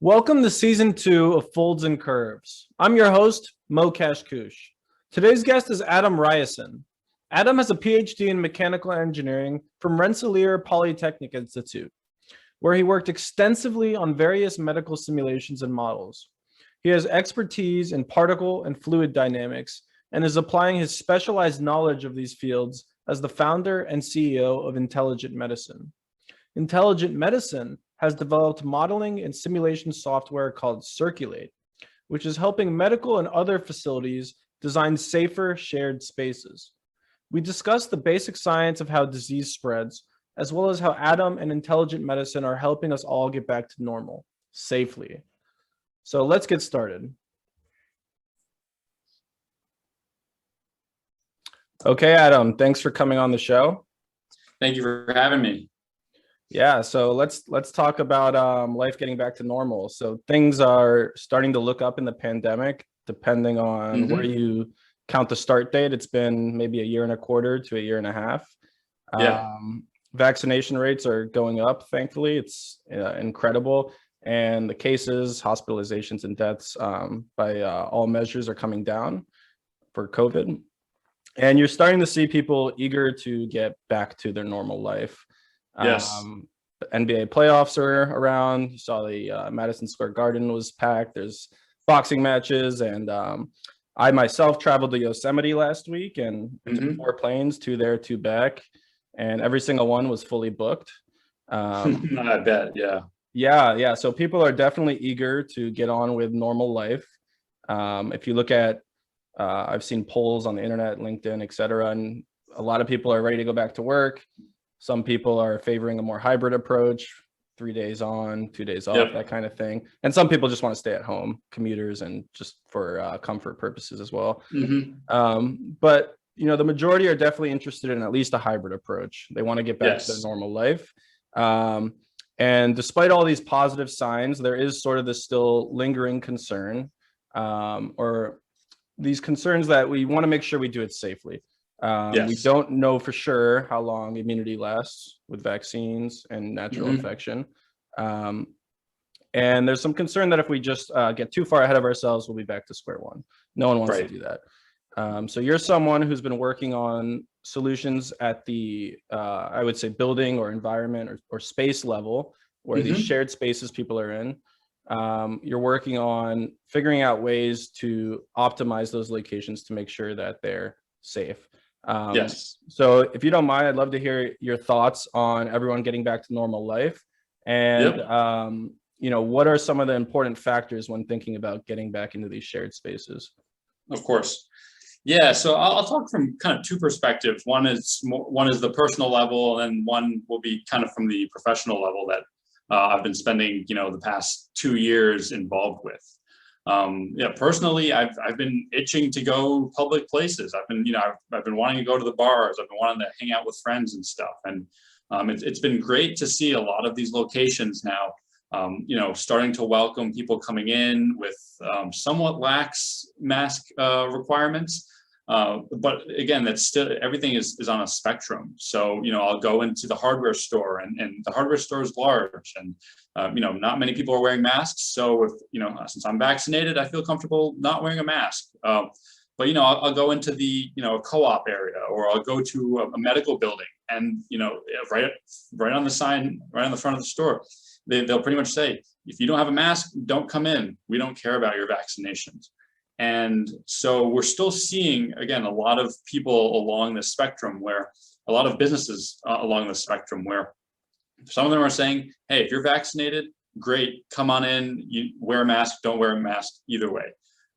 Welcome to season 2 of Folds and Curves. I'm your host, Mo Kashkush. Today's guest is Adam Ryerson. Adam has a PhD in mechanical engineering from Rensselaer Polytechnic Institute, where he worked extensively on various medical simulations and models. He has expertise in particle and fluid dynamics and is applying his specialized knowledge of these fields as the founder and CEO of Intelligent Medicine. Intelligent Medicine has developed modeling and simulation software called Circulate, which is helping medical and other facilities design safer shared spaces. We discuss the basic science of how disease spreads, as well as how Adam and Intelligent Medicine are helping us all get back to normal safely. So let's get started. Okay, Adam, thanks for coming on the show. Thank you for having me. Yeah, so let's talk about life getting back to normal. So things are starting to look up in the pandemic, depending on where you count the start date. It's been maybe a year and a quarter to a year and a half. Yeah. Vaccination rates are going up, thankfully. It's incredible. And the cases, hospitalizations, and deaths by all measures are coming down for COVID. And you're starting to see people eager to get back to their normal life. Yes. The NBA playoffs are around. You saw the Madison Square Garden was packed. There's boxing matches, and I myself traveled to Yosemite last week and took 4 planes, 2 there, 2 back, and every single one was fully booked. I bet, yeah. Yeah. So people are definitely eager to get on with normal life. If you look at, I've seen polls on the internet, LinkedIn, et cetera, and a lot of people are ready to go back to work. Some people are favoring a more hybrid approach, 3 days on, 2 days off, that kind of thing. And some people just want to stay at home, commuters, and just for comfort purposes as well. But the majority are definitely interested in at least a hybrid approach. They want to get back to their normal life. And despite all these positive signs, there is sort of this still lingering concern, or these concerns that we want to make sure we do it safely. We don't know for sure how long immunity lasts with vaccines and natural infection. And there's some concern that if we just get too far ahead of ourselves, we'll be back to square one. No one wants to do that. So you're someone who's been working on solutions at the, I would say, building or environment or space level, where these shared spaces people are in. You're working on figuring out ways to optimize those locations to make sure that they're safe. So if you don't mind, I'd love to hear your thoughts on everyone getting back to normal life. And, what are some of the important factors when thinking about getting back into these shared spaces? Of course. Yeah, so I'll talk from kind of 2 perspectives. One is the personal level, and one will be kind of from the professional level that I've been spending, the past 2 years involved with. Personally, I've been itching to go public places. I've been wanting to go to the bars. I've been wanting to hang out with friends and stuff. And it's been great to see a lot of these locations now, starting to welcome people coming in with somewhat lax mask requirements. But again, that's still, everything is on a spectrum. So, I'll go into the hardware store and the hardware store is large, and, not many people are wearing masks. So if, since I'm vaccinated, I feel comfortable not wearing a mask. But, I'll go into the, a co-op area, or I'll go to a medical building, and, right on the sign, right on the front of the store, they'll pretty much say, if you don't have a mask, don't come in. We don't care about your vaccinations. And so we're still seeing, again, a lot of people along the spectrum, where a lot of businesses along the spectrum, where some of them are saying, hey, if you're vaccinated, great, come on in, you wear a mask, don't wear a mask, either way.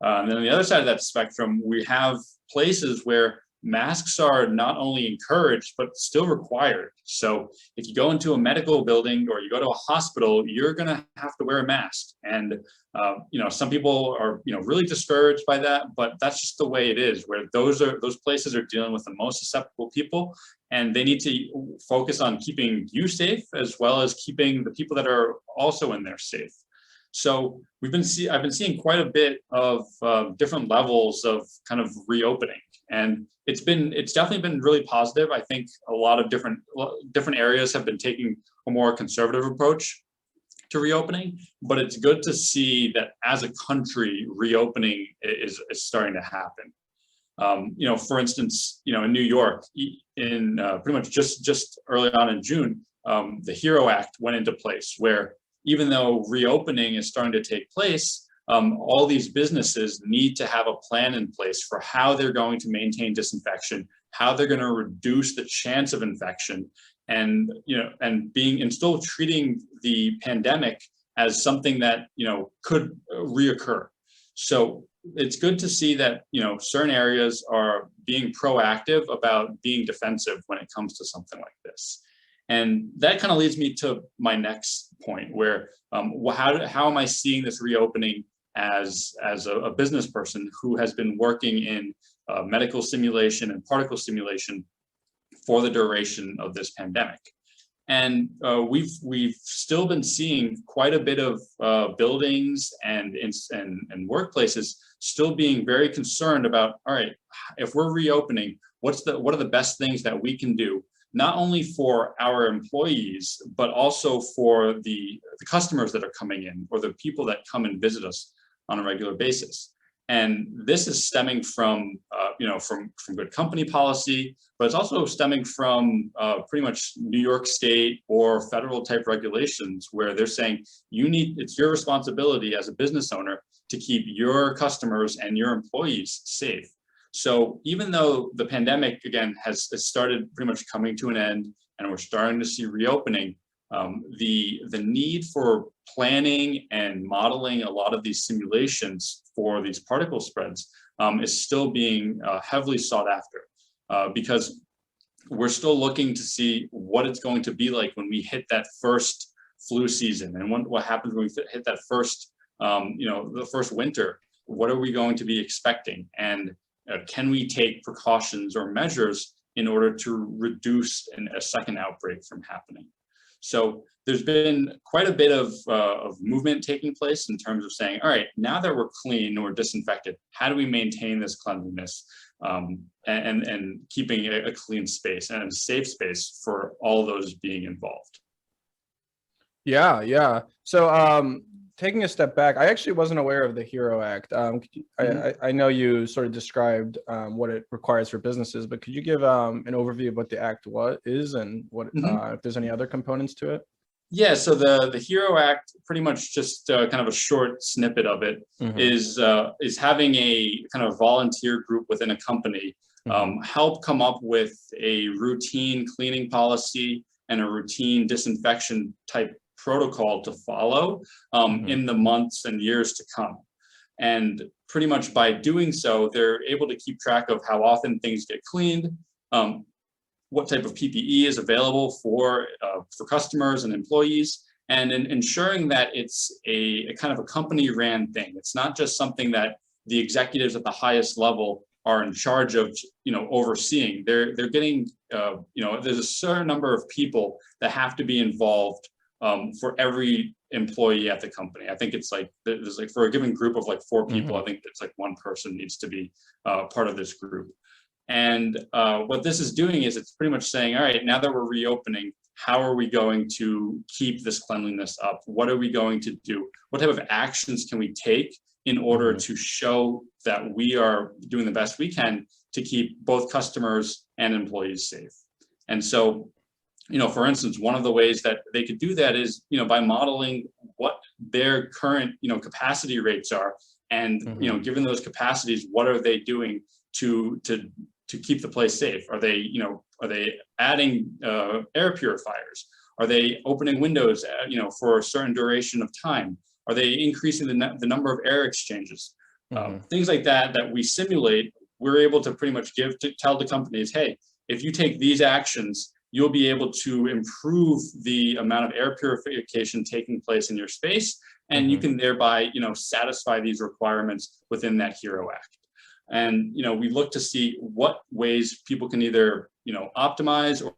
And then on the other side of that spectrum, we have places where masks are not only encouraged, but still required. So if you go into a medical building or you go to a hospital, you're going to have to wear a mask. And, some people are, really discouraged by that, but that's just the way it is, where those places are dealing with the most susceptible people, and they need to focus on keeping you safe, as well as keeping the people that are also in there safe. So I've been seeing quite a bit of different levels of kind of reopening, and it's definitely been really positive. I think a lot of different areas have been taking a more conservative approach. to reopening, but it's good to see that as a country, reopening is starting to happen. For instance, in New York, in pretty much just early on in June, the HERO Act went into place, where even though reopening is starting to take place, all these businesses need to have a plan in place for how they're going to maintain disinfection, how they're going to reduce the chance of infection, and still treating the pandemic as something that could reoccur. So it's good to see that certain areas are being proactive about being defensive when it comes to something like this. And that kind of leads me to my next point, where how am I seeing this reopening as a business person who has been working in medical simulation and particle simulation for the duration of this pandemic. And we've still been seeing quite a bit of buildings and workplaces still being very concerned about, all right, if we're reopening, what are the best things that we can do, not only for our employees, but also for the customers that are coming in, or the people that come and visit us on a regular basis. And this is stemming from good company policy, but it's also stemming from pretty much New York State or federal type regulations, where they're saying it's your responsibility as a business owner to keep your customers and your employees safe. So even though the pandemic, again, has started pretty much coming to an end, and we're starting to see reopening, the need for planning and modeling a lot of these simulations for these particle spreads is still being heavily sought after, because we're still looking to see what it's going to be like when we hit that first flu season, and what happens when we hit that first, the first winter. What are we going to be expecting, and can we take precautions or measures in order to reduce a second outbreak from happening? So there's been quite a bit of movement taking place in terms of saying, all right, now that we're clean or disinfected, how do we maintain this cleanliness and keeping a clean space and a safe space for all those being involved? Yeah. So taking a step back, I actually wasn't aware of the HERO Act. I know you sort of described what it requires for businesses, but could you give an overview of what the act is and what if there's any other components to it? Yeah, so the HERO Act, pretty much just kind of a short snippet of it, is having a kind of volunteer group within a company help come up with a routine cleaning policy and a routine disinfection type protocol to follow in the months and years to come. And pretty much by doing so, they're able to keep track of how often things get cleaned, what type of PPE is available for customers and employees, and ensuring that it's a kind of a company ran thing. It's not just something that the executives at the highest level are in charge of, overseeing. They're getting, there's a certain number of people that have to be involved for every employee at the company. I think it's like, there's like, for a given group of like 4 people, I think it's like 1 person needs to be part of this group. And what this is doing is it's pretty much saying, all right, now that we're reopening, how are we going to keep this cleanliness up? What are we going to do? What type of actions can we take in order to show that we are doing the best we can to keep both customers and employees safe? And so, for instance, one of the ways that they could do that is, by modeling what their current, capacity rates are, and, given those capacities, what are they doing to keep the place safe? Are they adding air purifiers? Are they opening windows, for a certain duration of time? Are they increasing the number of air exchanges? Things like that we simulate, we're able to pretty much tell the companies, hey, if you take these actions, you'll be able to improve the amount of air purification taking place in your space, and you can thereby, satisfy these requirements within that HERO Act. And, we look to see what ways people can either, optimize or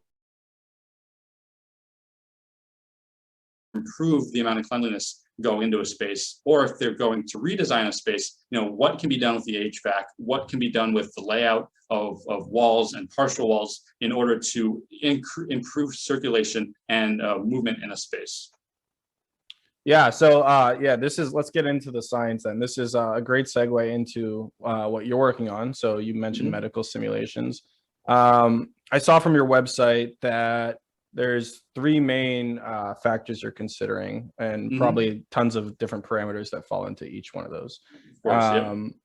improve the amount of cleanliness going into a space, or if they're going to redesign a space, what can be done with the HVAC, what can be done with the layout of walls and partial walls in order to improve circulation and movement in a space. Yeah. So, yeah, let's get into the science then. This is a great segue into what you're working on. So, you mentioned Mhm. medical simulations. I saw from your website that there's three main factors you're considering, and Mhm. probably tons of different parameters that fall into each one of those. Of course, yep. Um,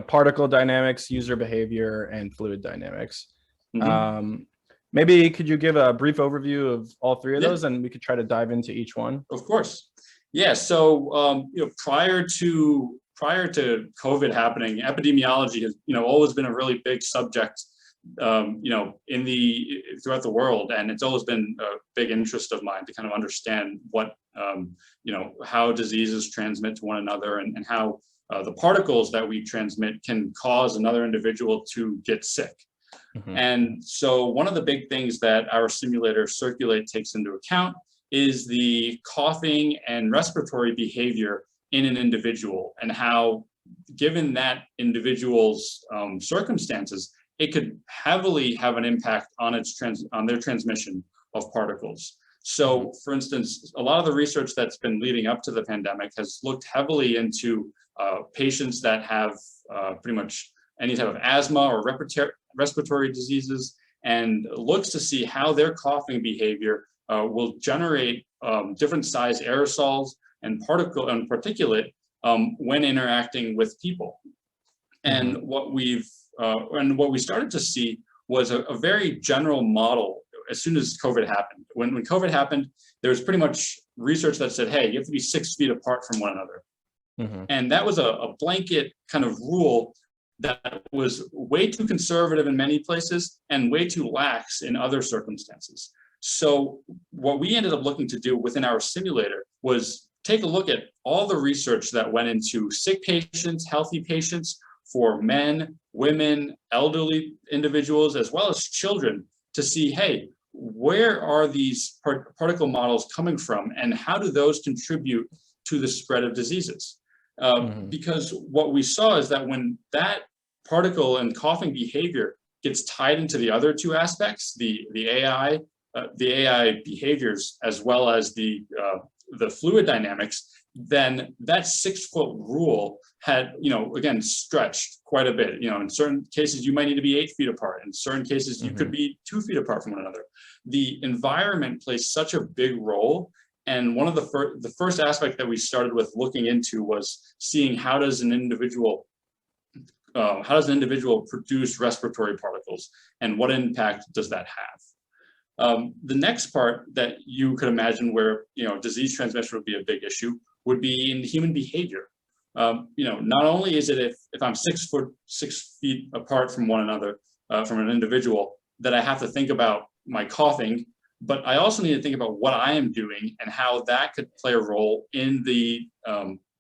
Particle dynamics, user behavior, and fluid dynamics. Mhm. Um, Maybe could you give a brief overview of all three of Yeah. those, and we could try to dive into each one? Of course. Yeah. So, prior to COVID happening, epidemiology has, always been a really big subject, in the throughout the world, and it's always been a big interest of mine to kind of understand how diseases transmit to one another, and how the particles that we transmit can cause another individual to get sick. Mhm. And so one of the big things that our simulator Circulate takes into account is the coughing and respiratory behavior in an individual, and how, given that individual's circumstances, it could heavily have an impact on on their transmission of particles. Mhm. So, for instance, a lot of the research that's been leading up to the pandemic has looked heavily into patients that have pretty much any type of asthma or respiratory diseases, and looks to see how their coughing behavior will generate different size aerosols and particle and particulate when interacting with people. Mhm. And what we started to see was a very general model as soon as COVID happened. When COVID happened, there was pretty much research that said, hey, you have to be 6 feet apart from one another. Mhm. And that was a blanket kind of rule that was way too conservative in many places and way too lax in other circumstances. So, what we ended up looking to do within our simulator was take a look at all the research that went into sick patients, healthy patients, for men, women, elderly individuals, as well as children, to see, hey, where are these particle models coming from, and how do those contribute to the spread of diseases? Mhm. Because what we saw is that when that particle and coughing behavior gets tied into the other two aspects, the AI behaviors, as well as the fluid dynamics, then that 6 foot rule had, again, stretched quite a bit. In certain cases, you might need to be 8 feet apart. In certain cases, you could Mhm. be 2 feet apart from one another. The environment plays such a big role, and one of the first aspect that we started with looking into was seeing how does an individual produce respiratory particles, and what impact does that have? The next part that you could imagine where disease transmission would be a big issue would be in human behavior. Not only is it if I'm 6 feet apart from one another, from an individual, that I have to think about my coughing, but I also need to think about what I am doing and how that could play a role in the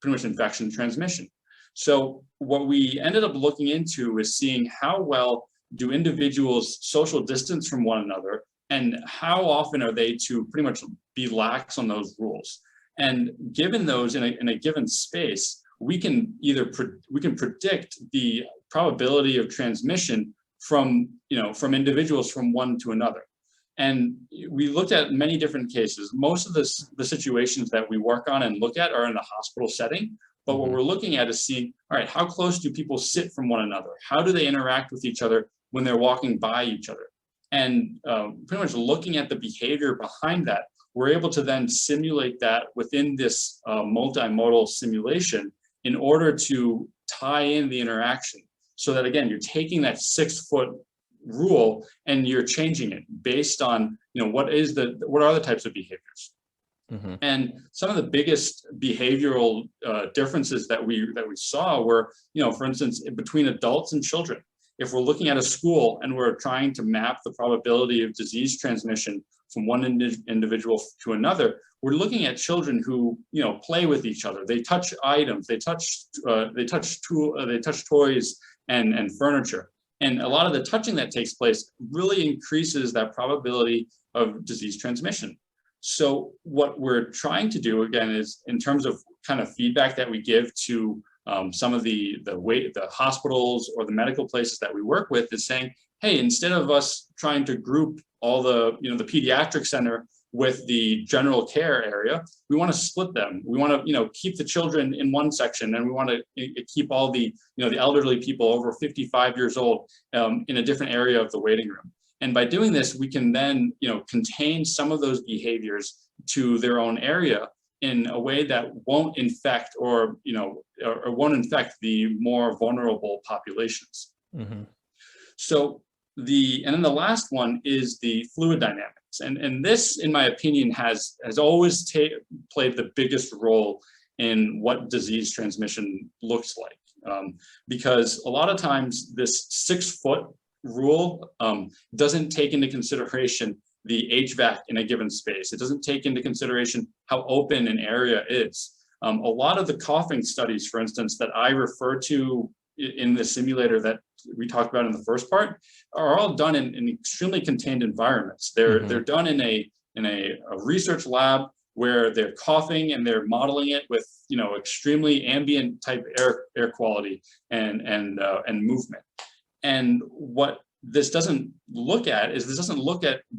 pretty much infection transmission. So what we ended up looking into is seeing how well do individuals social distance from one another, and how often are they to pretty much be lax on those rules. And given those in a given space, we can we can predict the probability of transmission from individuals from one to another. And we looked at many different cases. Most of the situations that we work on and look at are in the hospital setting. But what Mhm. we're looking at is seeing, all right, how close do people sit from one another? How do they interact with each other when they're walking by each other? And pretty much looking at the behavior behind that, we're able to then simulate that within this multimodal simulation in order to tie in the interaction. So that, again, you're taking that 6 foot rule and you're changing it based on what are the types of behaviors. Mhm. And some of the biggest behavioral differences that we saw were, for instance, between adults and children. If we're looking at a school and we're trying to map the probability of disease transmission from one individual to another, we're looking at children who play with each other. They touch items, they touch toys and furniture. And a lot of the touching that takes place really increases that probability of disease transmission. So what we're trying to do, again, is in terms of kind of feedback that we give to some of the hospitals or the medical places that we work with, is saying, hey, instead of us trying to group all the pediatric center with the general care area, we want to split them. We want to, keep the children in one section, and we want to keep all the, the elderly people over 55 years old in a different area of the waiting room. And by doing this, we can then, contain some of those behaviors to their own area in a way that won't infect or won't infect the more vulnerable populations. Mm-hmm. So and then the last one is the fluid dynamics. And this, in my opinion, has always played the biggest role in what disease transmission looks like. Because a lot of times this 6-foot rule doesn't take into consideration the HVAC in a given space. It doesn't take into consideration how open an area is. A lot of the coughing studies, for instance, that I refer to in the simulator that we talked about in the first part, are all done in extremely contained environments. They're done in a research lab where they're coughing and they're modeling it with extremely ambient type air quality and movement. And what this doesn't look at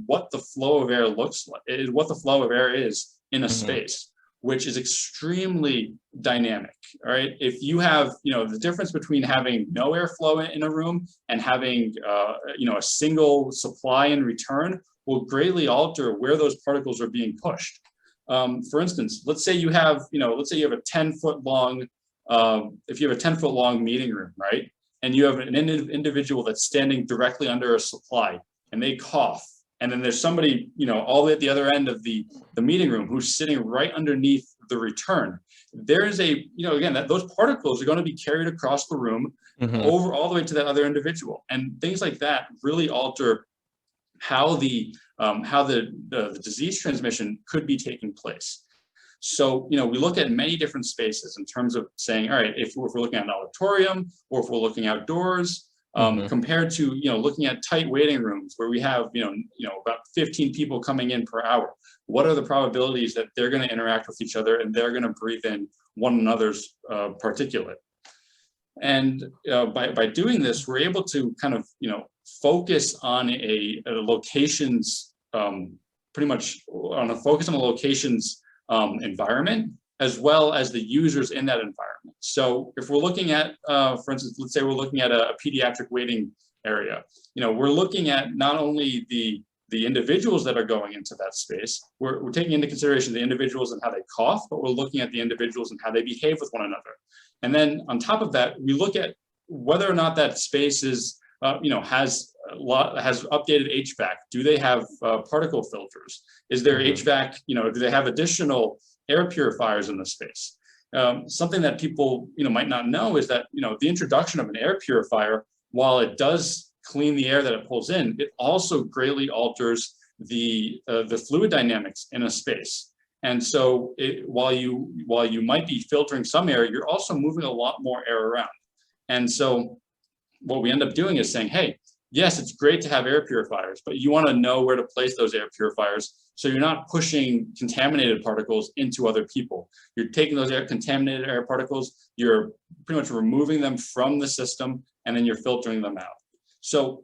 what the flow of air looks like, what the flow of air is in a space, which is extremely dynamic. All right. If you have, the difference between having no airflow in a room and having, a single supply and return will greatly alter where those particles are being pushed. For instance, let's say you have, a 10-foot long, if you have a 10-foot long meeting room, right? And you have an individual that's standing directly under a supply and they cough. And then there's somebody, all the way at the other end of the meeting room who's sitting right underneath the return. There is again, those particles are going to be carried across the room over all the way to that other individual. And things like that really alter how the disease transmission could be taking place. So, we look at many different spaces in terms of saying, all right, if we're looking at an auditorium or if we're looking outdoors, compared to, looking at tight waiting rooms where we have, about 15 people coming in per hour, what are the probabilities that they're going to interact with each other and they're going to breathe in one another's particulate? And by doing this, we're able to kind of, focus on a location's, pretty much on a focus on a location's environment, as well as the users in that environment. So if we're looking at, for instance, let's say we're looking at a pediatric waiting area, we're looking at not only the individuals that are going into that space, we're taking into consideration the individuals and how they cough, but we're looking at the individuals and how they behave with one another. And then on top of that, we look at whether or not that space is, has updated HVAC. Do they have particle filters? Is there HVAC, do they have additional air purifiers in the space? Something that people, might not know is that, the introduction of an air purifier, while it does clean the air that it pulls in, it also greatly alters the fluid dynamics in a space. And so while you might be filtering some air, you're also moving a lot more air around. And so what we end up doing is saying, hey, yes, it's great to have air purifiers, but you want to know where to place those air purifiers so you're not pushing contaminated particles into other people. You're taking those contaminated air particles, you're pretty much removing them from the system, and then you're filtering them out. So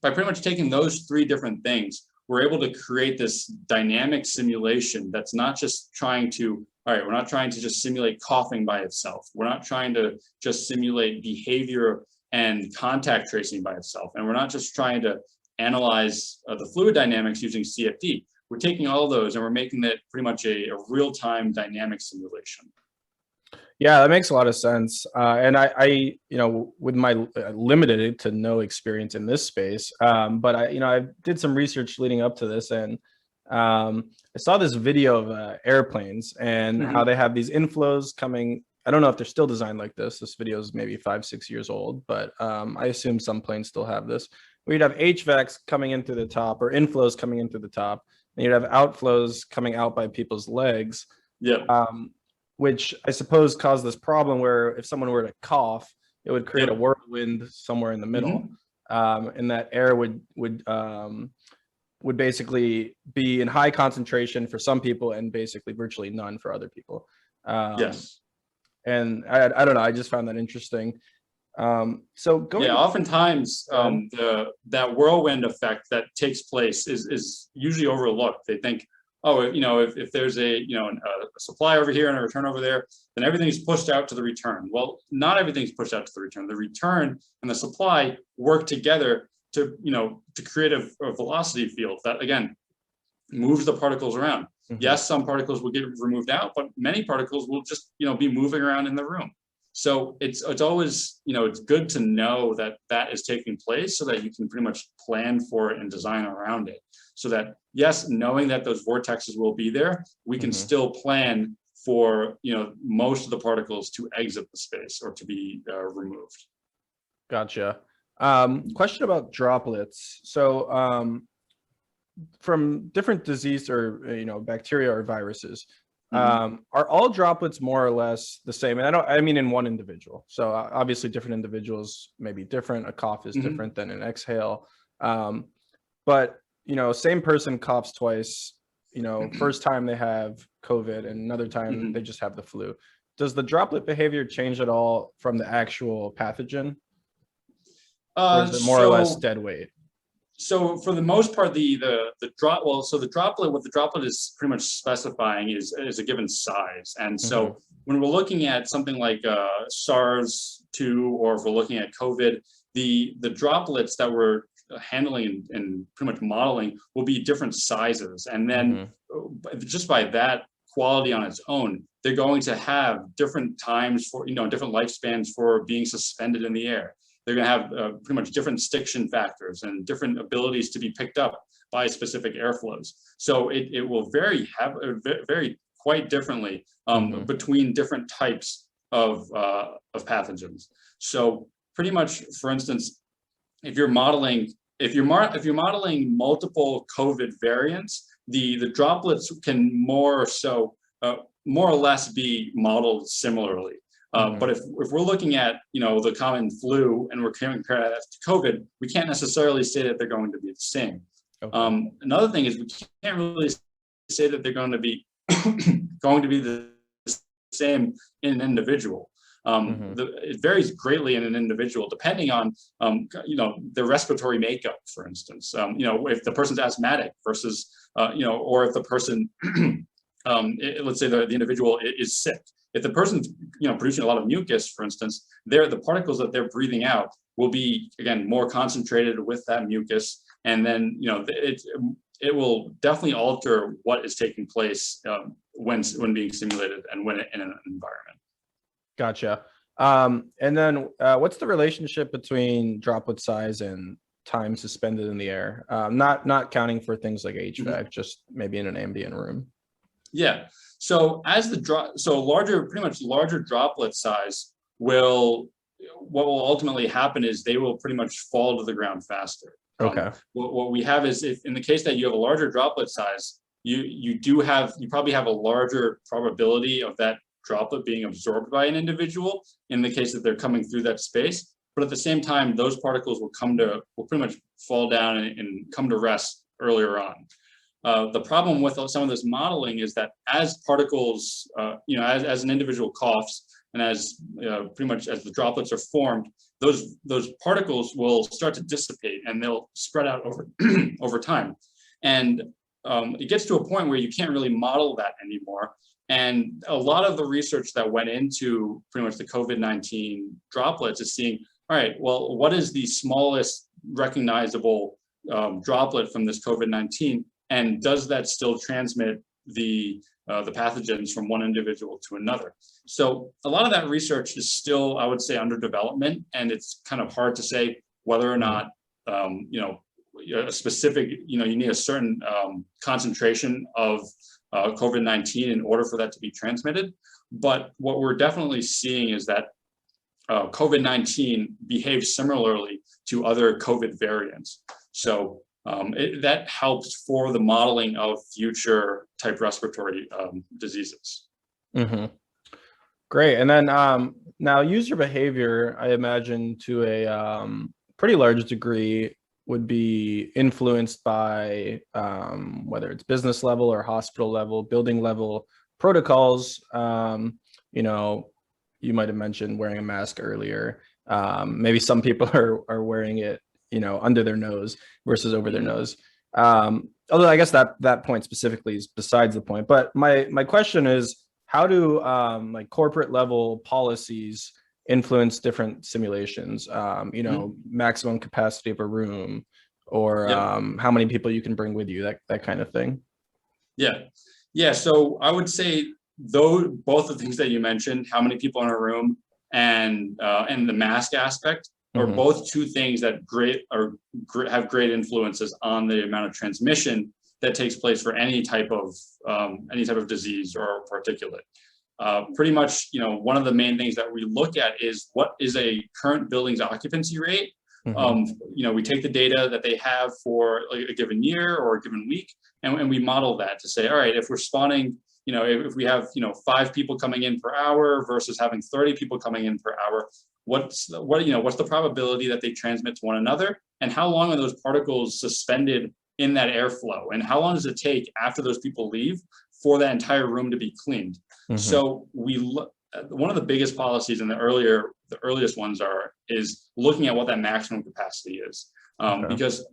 by pretty much taking those 3 different things, we're able to create this dynamic simulation that's not just trying to, we're not trying to just simulate coughing by itself. We're not trying to just simulate behavior and contact tracing by itself. And we're not just trying to analyze the fluid dynamics using CFD. We're taking all those and we're making it pretty much a real-time dynamic simulation. Yeah, that makes a lot of sense. And I with my limited to no experience in this space, but I did some research leading up to this, and I saw this video of airplanes and how they have these inflows coming. I don't know if they're still designed like this. This video is maybe 5-6 years old, but I assume some planes still have this. Where you'd have HVACs coming in through the top, or inflows coming in through the top, and you'd have outflows coming out by people's legs. Yeah. Which I suppose caused this problem where if someone were to cough, it would create a whirlwind somewhere in the middle, and that air would basically be in high concentration for some people and basically virtually none for other people. Yes. And I don't know, I just found that interesting. So going oftentimes that whirlwind effect that takes place is usually overlooked. They think, oh, if there's a supply over here and a return over there, then everything's pushed out to the return. Well, not everything's pushed out to the return. The return and the supply work together to create a velocity field that, again, moves the particles around. Mhm. Yes, some particles will get removed out, but many particles will just be moving around in the room. So it's always, it's good to know that that is taking place so that you can pretty much plan for it and design around it. So that, yes, knowing that those vortexes will be there, we can Mhm. still plan for, most of the particles to exit the space or to be removed. Gotcha. Question about droplets. So, from different disease or bacteria or viruses, Mhm. are all droplets more or less the same? And I mean in one individual. So obviously different individuals may be different. A cough is Mhm. different than an exhale. But same person coughs twice. First time they have COVID and another time Mhm. they just have the flu. Does the droplet behavior change at all from the actual pathogen, or is it more or less So dead weight? So for the most part, the drop well, so the droplet, what the droplet is pretty much specifying is a given size. And Mhm. so when we're looking at something like SARS-2, or if we're looking at COVID, the droplets that we're handling and pretty much modeling will be different sizes. And then Mhm. just by that quality on its own, they're going to have different times for, different lifespans for being suspended in the air. They're going to have pretty much different stiction factors and different abilities to be picked up by specific airflows. So it will vary quite differently Mhm. between different types of pathogens. So pretty much, for instance, if you're modeling multiple COVID variants, the droplets can more or less be modeled similarly. But Mhm. if we're looking at the common flu and we're comparing that to COVID, we can't necessarily say that they're going to be the same. Okay. Another thing is we can't really say that they're going to be going to be the same in an individual. Mhm. It varies greatly in an individual depending on their respiratory makeup, for instance. If the person's asthmatic versus or if the person let's say the individual is sick. If the person's producing a lot of mucus, for instance, the particles that they're breathing out will be, again, more concentrated with that mucus, and then it will definitely alter what is taking place when being simulated and when in an environment. Gotcha. And then what's the relationship between droplet size and time suspended in the air? Not counting for things like HVAC, just maybe in an ambient room. Yeah. So pretty much larger droplet size what will ultimately happen is they will pretty much fall to the ground faster. Okay. What we have is, if in the case that you have a larger droplet size, you probably have a larger probability of that droplet being absorbed by an individual in the case that they're coming through that space. But at the same time, those particles will pretty much fall down and come to rest earlier on. The problem with some of this modeling is that as particles, as an individual coughs and as pretty much as the droplets are formed, those particles will start to dissipate and they'll spread out over over time. And it gets to a point where you can't really model that anymore. And a lot of the research that went into pretty much the COVID-19 droplets is seeing, all right, well, what is the smallest recognizable droplet from this COVID-19? And does that still transmit the pathogens from one individual to another? So a lot of that research is still, I would say, under development, and it's kind of hard to say whether or not a specific, you need a certain concentration of COVID-19 in order for that to be transmitted. But what we're definitely seeing is that COVID-19 behaves similarly to other COVID variants. So that helps for the modeling of future type respiratory diseases. Mm-hmm. Great. And then now user behavior, I imagine to a pretty large degree would be influenced by whether it's business level or hospital level, building level protocols. You might have mentioned wearing a mask earlier. Maybe some people are wearing it, under their nose versus over their nose. Although I guess that point specifically is besides the point. But my question is, how do like corporate level policies influence different simulations? Mhm. Maximum capacity of a room, or Yep. how many people you can bring with you, that kind of thing. Yeah. Yeah. So I would say though both the things that you mentioned, how many people in a room and the mask aspect are Hmm. both two things that have great influences on the amount of transmission that takes place for any type of disease or particulate. Pretty much, one of the main things that we look at is what is a current building's occupancy rate. Hmm. We take the data that they have for like a given year or a given week, and we model that to say, all right, if we're spawning, if we have, 5 people coming in per hour versus having 30 people coming in per hour, what's the probability that they transmit to one another, and how long are those particles suspended in that airflow, and how long does it take after those people leave for that entire room to be cleaned? Hmm. So one of the biggest policies in the earliest ones is looking at what that maximum capacity is, Okay. because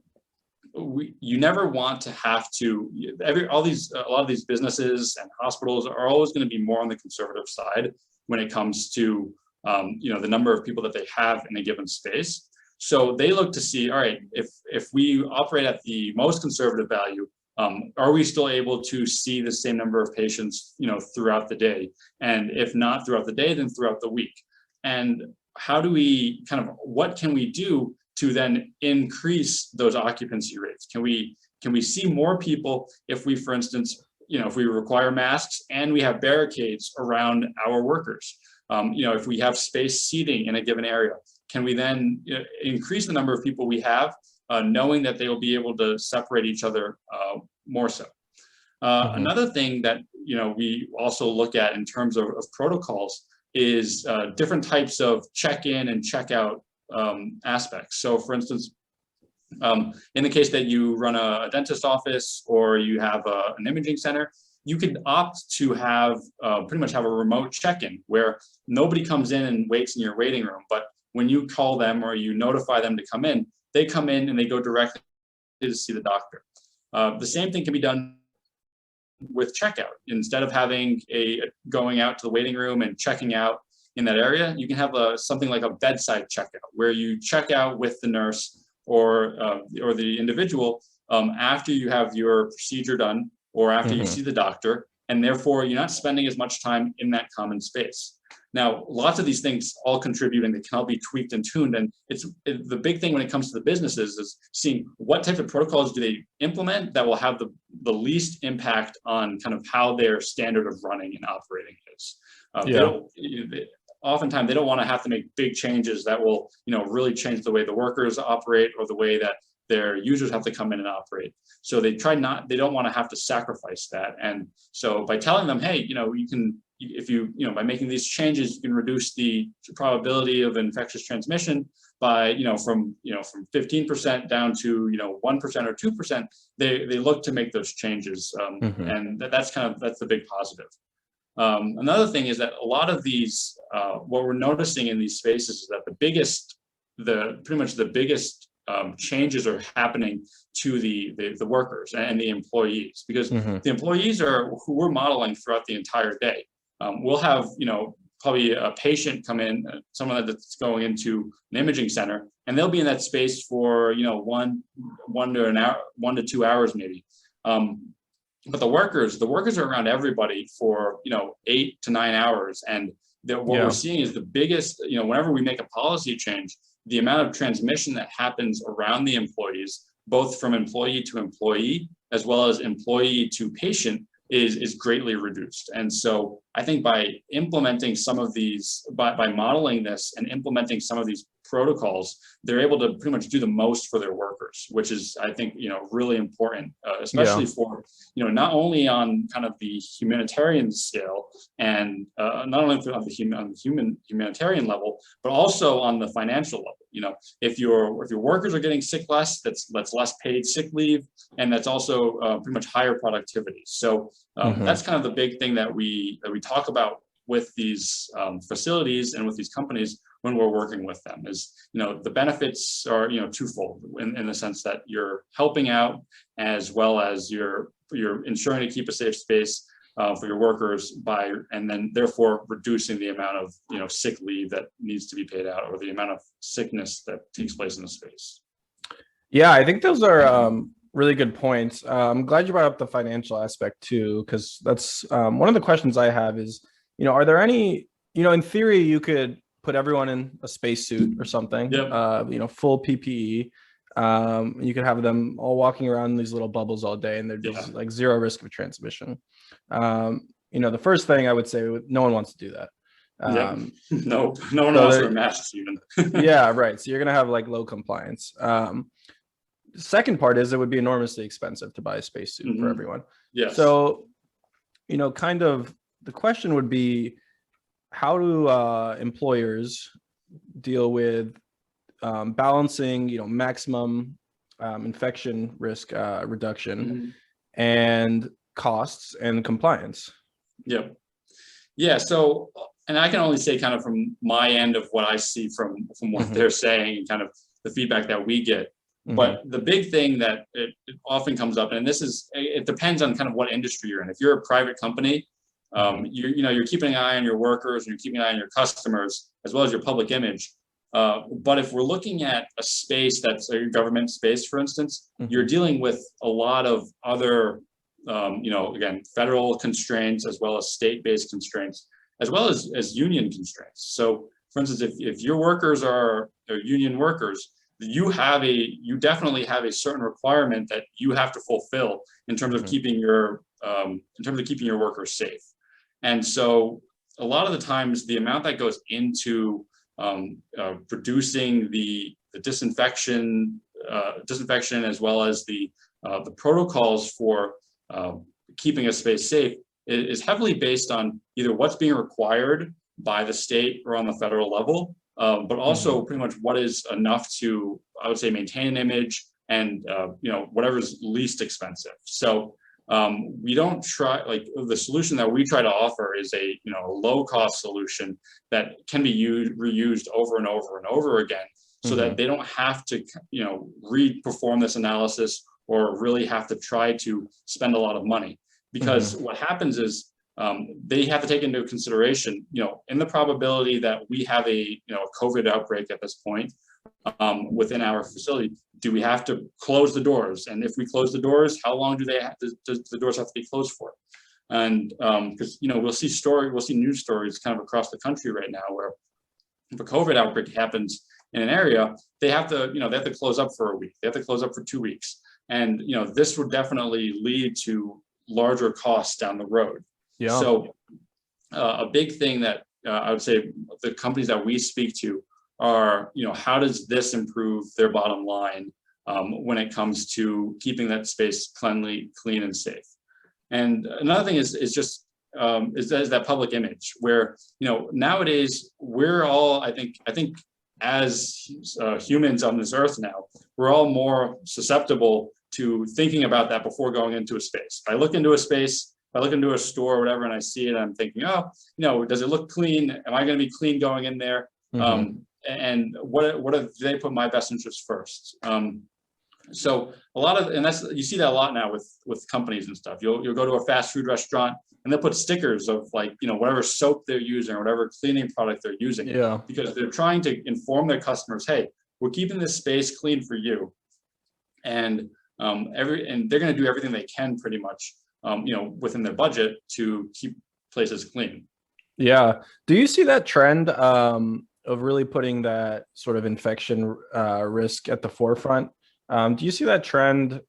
you never want to have to a lot of these businesses and hospitals are always going to be more on the conservative side when it comes to the number of people that they have in a given space. So they look to see, all right, if we operate at the most conservative value, are we still able to see the same number of patients, throughout the day? And if not throughout the day, then throughout the week. And how do we what can we do to then increase those occupancy rates? Can we see more people if we, for instance, if we require masks and we have barricades around our workers? If we have space seating in a given area, can we then increase the number of people we have, knowing that they will be able to separate each other more so? Hmm. Another thing that we also look at in terms of protocols is different types of check-in and check-out aspects. So, for instance, in the case that you run a dentist office or you have an imaging center, you could opt to have pretty much have a remote check-in where nobody comes in and waits in your waiting room, but when you call them or you notify them to come in, they come in and they go directly to see the doctor. The same thing can be done with checkout. Instead of having going out to the waiting room and checking out in that area, you can have something like a bedside checkout where you check out with the nurse or the individual after you have your procedure done or after you Hmm. see the doctor, and therefore you're not spending as much time in that common space. Now, lots of these things all contribute and they can all be tweaked and tuned. And the big thing when it comes to the businesses is seeing what type of protocols do they implement that will have the least impact on kind of how their standard of running and operating is. They Yeah. don't, oftentimes they don't want to have to make big changes that will, really change the way the workers operate or the way that their users have to come in and operate. So they don't want to have to sacrifice that. And so by telling them, hey, you can, if you, by making these changes, you can reduce the probability of infectious transmission by, from 15% down to, 1% or 2%, they look to make those changes. Hmm. And that's the big positive. Another thing is that a lot of these, what we're noticing in these spaces is that pretty much the biggest changes are happening to the workers and the employees, because Hmm. the employees are who we're modeling throughout the entire day. We'll have, probably a patient come in, someone that's going into an imaging center, and they'll be in that space for, 1 to 2 hours maybe. But the workers are around everybody for 8 to 9 hours, and what we're Yeah. seeing is the biggest, whenever we make a policy change, the amount of transmission that happens around the employees, both from employee to employee as well as employee to patient, is greatly reduced. And so I think by implementing some of these, by modeling this and implementing some of these protocols, they're able to pretty much do the most for their workers, which is, I think, really important, especially Yeah. for, not only on kind of the humanitarian scale and not only on the humanitarian level, but also on the financial level. If your workers are getting sick less, that's less paid sick leave, and that's also pretty much higher productivity. So Hmm. that's kind of the big thing that we talk about with these facilities and with these companies. when we're working with them. Is, the benefits are, twofold in the sense that you're helping out, as well as you're ensuring to keep a safe space for your workers and then therefore reducing the amount of, sick leave that needs to be paid out, or the amount of sickness that takes place in the space. Yeah, I think those are really good points. I'm glad you brought up the financial aspect too, because that's one of the questions I have is, are there any, in theory, you could put everyone in a spacesuit or something, Yep. full PPE. You could have them all walking around in these little bubbles all day, and there's just like zero risk of transmission. The first thing I would say, no one wants to do that. No one wants to wear masks even. Yeah, right. So you're gonna have like low compliance. The second part is it would be enormously expensive to buy a spacesuit for everyone. Yes. So, kind of the question would be, how do employers deal with balancing, maximum infection risk reduction and costs and compliance? Yep. Yeah. So, and I can only say kind of from my end of what I see from what they're saying and kind of the feedback that we get. But the big thing that it often comes up, and it depends on kind of what industry you're in. If you're a private company, you're keeping an eye on your workers, and you're keeping an eye on your customers, as well as your public image. But if we're looking at a space that's a government space, for instance, you're dealing with a lot of other, again, federal constraints, as well as state-based constraints, as well as union constraints. So, for instance, if your workers are union workers, you definitely have a certain requirement that you have to fulfill in terms of keeping your workers safe. And so a lot of the times the amount that goes into producing the disinfection, as well as the protocols for keeping a space safe is heavily based on either what's being required by the state or on the federal level, but also pretty much what is enough to, I would say, maintain an image and whatever's least expensive. So we don't try, like, the solution that we try to offer is a low cost solution that can be reused over and over and over again, so that they don't have to re-perform this analysis or really have to try to spend a lot of money. Because what happens is they have to take into consideration, in the probability that we have a COVID outbreak at this point within our facility, do we have to close the doors? And if we close the doors, how long does the doors have to be closed for? And because we'll see news stories kind of across the country right now where if a COVID outbreak happens in an area, they have to close up for a week. They have to close up for 2 weeks. And this would definitely lead to larger costs down the road. Yeah. So a big thing that I would say the companies that we speak to are, how does this improve their bottom line when it comes to keeping that space clean and safe? And another thing is that public image, where nowadays we're all, I think as humans on this earth now, we're all more susceptible to thinking about that before going into a space. If I look into a space, if I look into a store or whatever, and I see it, I'm thinking, does it look clean? Am I going to be clean going in there? And what do they put my best interest first? So a lot of, and you see that a lot now with companies and stuff. You'll go to a fast food restaurant and they'll put stickers of, like, whatever soap they're using or whatever cleaning product they're using. Yeah. Because they're trying to inform their customers, hey, we're keeping this space clean for you. And they're going to do everything they can pretty much, within their budget to keep places clean. Yeah. Do you see that trend of really putting that sort of infection risk at the forefront? Do you see that trend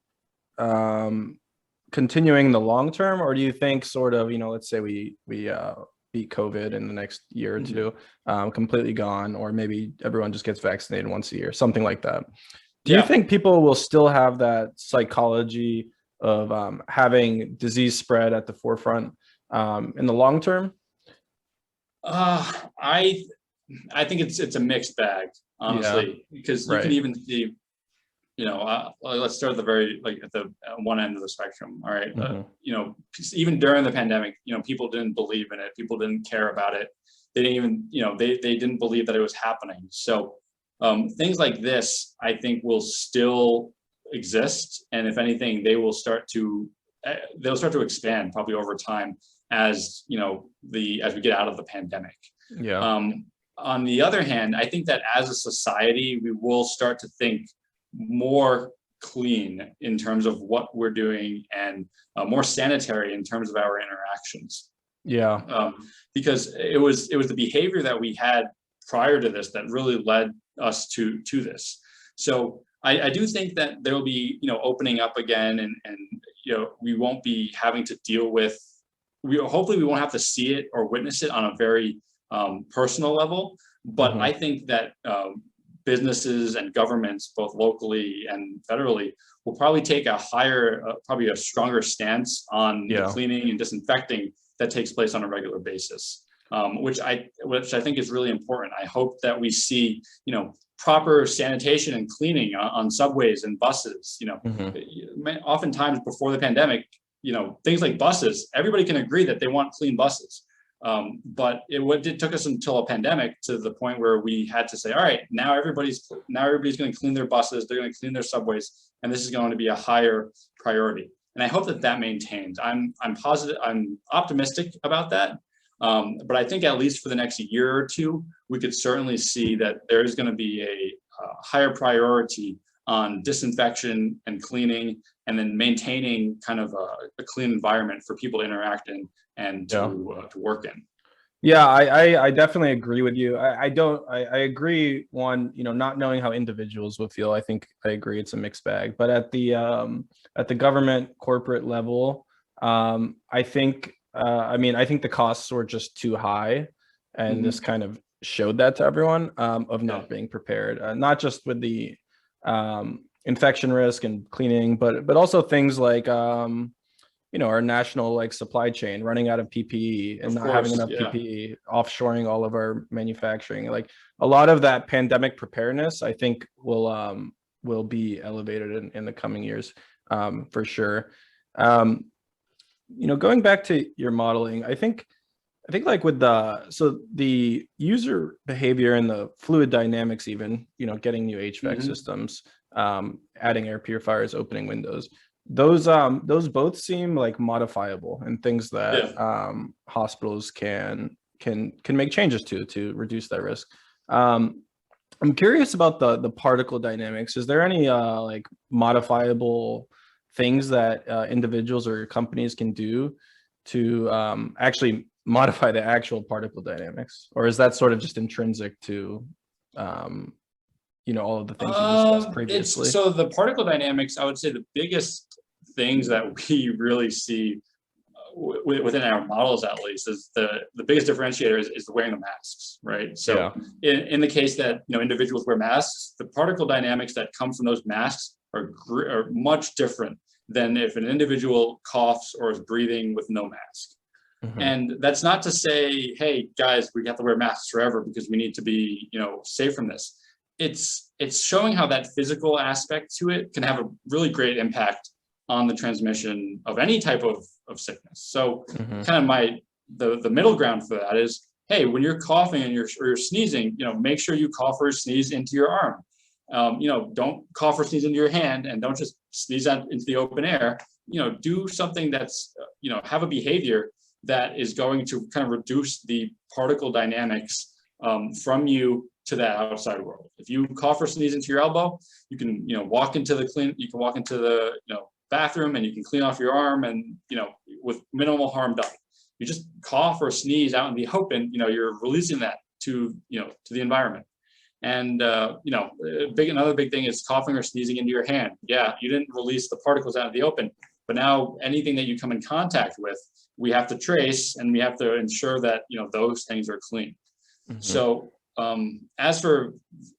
continuing in the long term, or do you think sort of, let's say we beat COVID in the next year or two, completely gone, or maybe everyone just gets vaccinated once a year, something like that? Do you think people will still have that psychology of having disease spread at the forefront in the long term? I think it's a mixed bag, honestly, because you can even see, let's start at the one end of the spectrum. All right. Even during the pandemic, people didn't believe in it. People didn't care about it. they didn't even, they didn't believe that it was happening. So things like this, I think, will still exist, and if anything, they'll start to expand probably over time as as we get out of the pandemic. Yeah. On the other hand, I think that as a society, we will start to think more clean in terms of what we're doing, and more sanitary in terms of our interactions. Yeah. Because it was the behavior that we had prior to this that really led us to this. So I do think that there will be opening up again, and we won't be having to deal with, hopefully we won't have to see it or witness it on a very personal level. But I think that businesses and governments, both locally and federally, will probably take a probably a stronger stance on the cleaning and disinfecting that takes place on a regular basis, which I think is really important. I hope that we see, proper sanitation and cleaning on subways and buses. Oftentimes before the pandemic, things like buses, everybody can agree that they want clean buses. But it took us until a pandemic to the point where we had to say, all right, now everybody's going to clean their buses, they're going to clean their subways, and this is going to be a higher priority. And I hope that maintains. I'm positive, I'm optimistic about that. But I think at least for the next year or two, we could certainly see that there is going to be a higher priority on disinfection and cleaning, and then maintaining kind of a clean environment for people to interact in and to work in. Yeah, I definitely agree with you. I agree, one, not knowing how individuals will feel. I think I agree it's a mixed bag. But at the government corporate level, I think I think the costs were just too high, and this kind of showed that to everyone, of not being prepared, not just with the infection risk and cleaning, but also things like our national supply chain running out of PPE and not having enough PPE, offshoring all of our manufacturing. Like a lot of that pandemic preparedness, I think will be elevated in the coming years, for sure. Going back to your modeling, I think like with the user behavior and the fluid dynamics, even, getting new HVAC systems, adding air purifiers, opening windows, those both seem like modifiable and things that hospitals can make changes to reduce that risk. I'm curious about the particle dynamics. Is there any modifiable things that individuals or companies can do to actually modify the actual particle dynamics, or is that sort of just intrinsic to all of the things you discussed previously? So the particle dynamics, I would say the biggest things that we really see within our models, at least, is the biggest differentiator is wearing the masks, right? So in the case that individuals wear masks, the particle dynamics that come from those masks are much different than if an individual coughs or is breathing with no mask. And that's not to say, hey guys, we have to wear masks forever because we need to be safe from this. It's showing how that physical aspect to it can have a really great impact on the transmission of any type of sickness. So kind of the middle ground for that is, hey, when you're coughing and you're sneezing, make sure you cough or sneeze into your arm. Don't cough or sneeze into your hand, and don't just sneeze out into the open air. Do something that's, have a behavior that is going to kind of reduce the particle dynamics from you to that outside world. If you cough or sneeze into your elbow, you can, walk into the bathroom and you can clean off your arm, and, with minimal harm done. You just cough or sneeze out in the open, you're releasing that to the environment. And, another big thing is coughing or sneezing into your hand. Yeah, you didn't release the particles out in the open, but now anything that you come in contact with, we have to trace, and we have to ensure that, those things are clean. So as for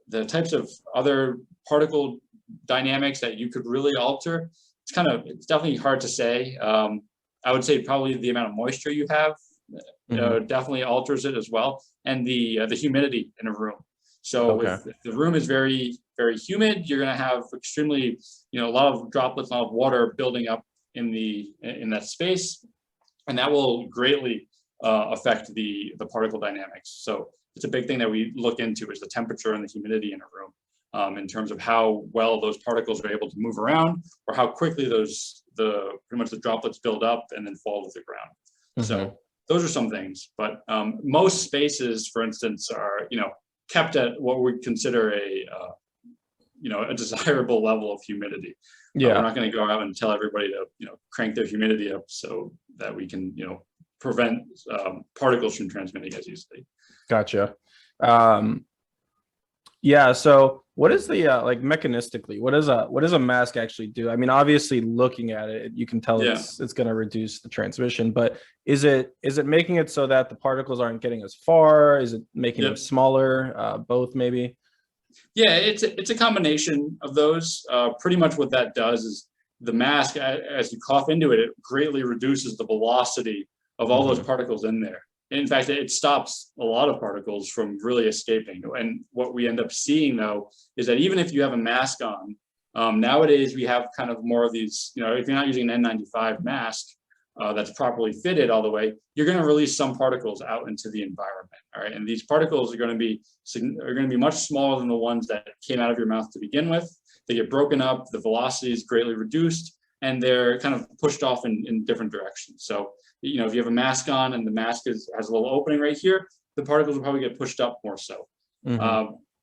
the types of other particle dynamics that you could really alter, it's definitely hard to say. I would say probably the amount of moisture you have definitely alters it as well, and the humidity in a room. So if the room is very, very humid, you're going to have extremely, a lot of droplets, a lot of water building up in that space, and that will greatly affect the particle dynamics. So it's a big thing that we look into is the temperature and the humidity in a room, in terms of how well those particles are able to move around, or how quickly pretty much the droplets build up and then fall to the ground. So those are some things, but most spaces, for instance, are kept at what we consider a desirable level of humidity. Yeah. We're not going to go out and tell everybody to crank their humidity up so that we can prevent particles from transmitting as easily. Gotcha. Yeah. So what is the like mechanistically, what does a mask actually do? I mean, obviously looking at it, you can tell it's going to reduce the transmission, but is it making it so that the particles aren't getting as far? Is it making them smaller? Both maybe? Yeah, it's a combination of those. Pretty much what that does is the mask, as you cough into it, it greatly reduces the velocity of all those particles in there. In fact, it stops a lot of particles from really escaping. And what we end up seeing, though, is that even if you have a mask on, nowadays we have kind of more of these, if you're not using an N95 mask that's properly fitted all the way, you're going to release some particles out into the environment. All right. And these particles are going to be much smaller than the ones that came out of your mouth to begin with. They get broken up, the velocity is greatly reduced, and they're kind of pushed off in different directions. So, if you have a mask on and the mask has a little opening right here, the particles will probably get pushed up more so.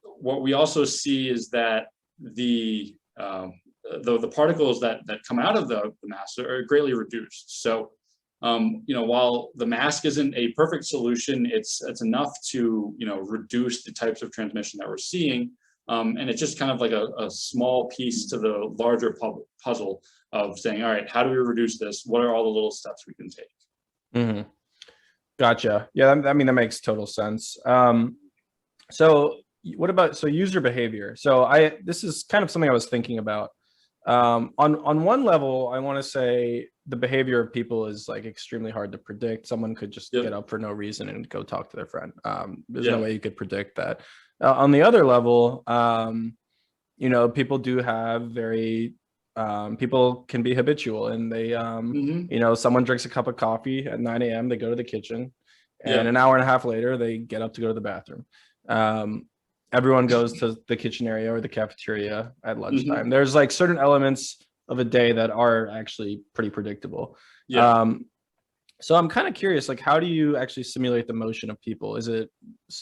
What we also see is that the particles that come out of the mask are greatly reduced. So, while the mask isn't a perfect solution, it's enough to reduce the types of transmission that we're seeing, and it's just kind of like a small piece to the larger puzzle of saying, all right, how do we reduce this? What are all the little steps we can take? Gotcha. Yeah, I mean that makes total sense. So what about user behavior? So this is kind of something I was thinking about. On one level, I want to say the behavior of people is like extremely hard to predict. Someone could just get up for no reason and go talk to their friend. There's no way you could predict that. On the other level, people do have very people can be habitual, and they someone drinks a cup of coffee at 9 a.m. they go to the kitchen, and an hour and a half later they get up to go to the bathroom. Everyone goes to the kitchen area or the cafeteria at lunchtime. There's like certain elements of a day that are actually pretty predictable. So I'm kind of curious, like, how do you actually simulate the motion of people? Is it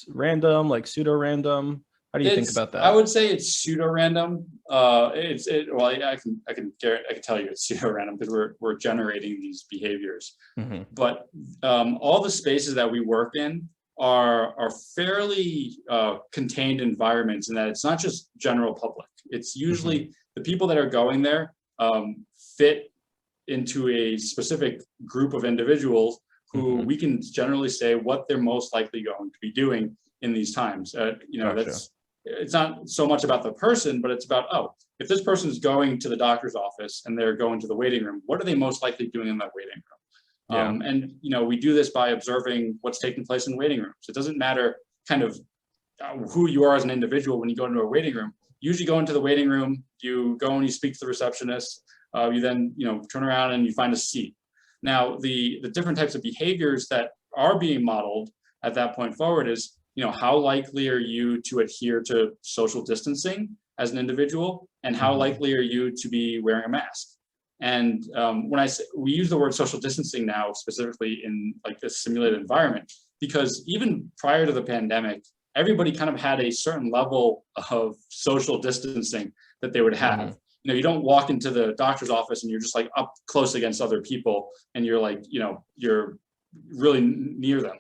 random, like pseudo random? How do you think about that? I would say it's pseudo random. I can tell you it's pseudo random because we're generating these behaviors. But all the spaces that we work in are fairly contained environments, in that it's not just general public. It's usually the people that are going there fit into a specific group of individuals who we can generally say what they're most likely going to be doing in these times. It's not so much about the person, but it's about, if this person's going to the doctor's office and they're going to the waiting room, what are they most likely doing in that waiting room? And we do this by observing what's taking place in waiting rooms. It doesn't matter kind of who you are as an individual when you go into a waiting room. You usually go into the waiting room, you go and you speak to the receptionist, you then turn around and you find a seat. Now the different types of behaviors that are being modeled at that point forward is, how likely are you to adhere to social distancing as an individual, and how likely are you to be wearing a mask? And when I say, we use the word social distancing now specifically in like this simulated environment, because even prior to the pandemic, everybody kind of had a certain level of social distancing that they would have. You don't walk into the doctor's office and you're just like up close against other people and you're like, you're really near them.